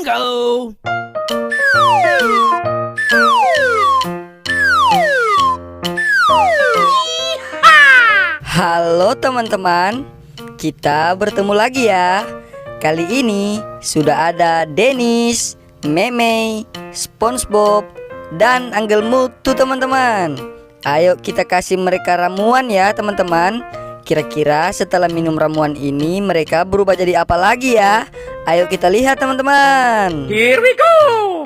Bingo! Halo teman-teman, kita bertemu lagi ya. Kali ini sudah ada Dennis, Meme, SpongeBob, dan Uncle Mutu teman-teman. Ayo kita kasih mereka ramuan ya teman-teman. Kira-kira setelah minum ramuan ini mereka berubah jadi apa lagi ya? Ayo kita lihat teman-teman. Here we go!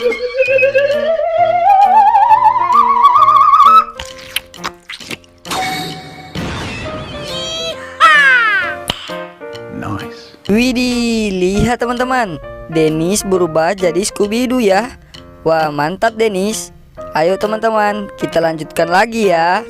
Widih, lihat teman-teman, Dennis berubah jadi Scooby-Doo ya. Wah, mantap Dennis. Ayo teman-teman, kita lanjutkan lagi ya.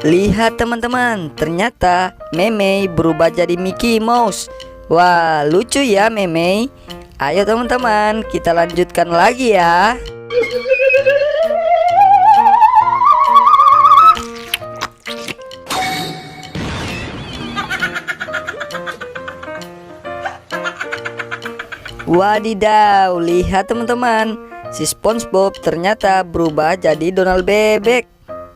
Lihat teman-teman, ternyata Meme berubah jadi Mickey Mouse. Wah, lucu ya Meme. Ayo teman-teman, kita lanjutkan lagi ya. Wadidaw, lihat teman-teman, si SpongeBob ternyata berubah jadi Donald Bebek.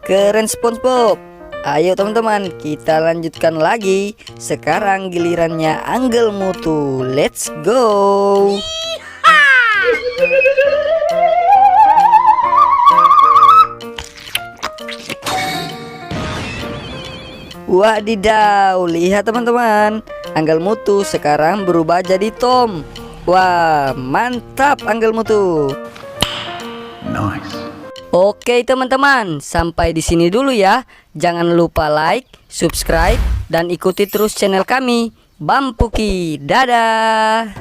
Keren SpongeBob. Ayo teman-teman, kita lanjutkan lagi. Sekarang gilirannya Uncle Mutu. Let's go. Wadidaw, lihat teman-teman, Uncle Mutu sekarang berubah jadi Tom. Wah, mantap Uncle Mutu. Nice. Oke teman-teman, sampai di sini dulu ya. Jangan lupa like, subscribe, dan ikuti terus channel kami, Bampuki. Dadah.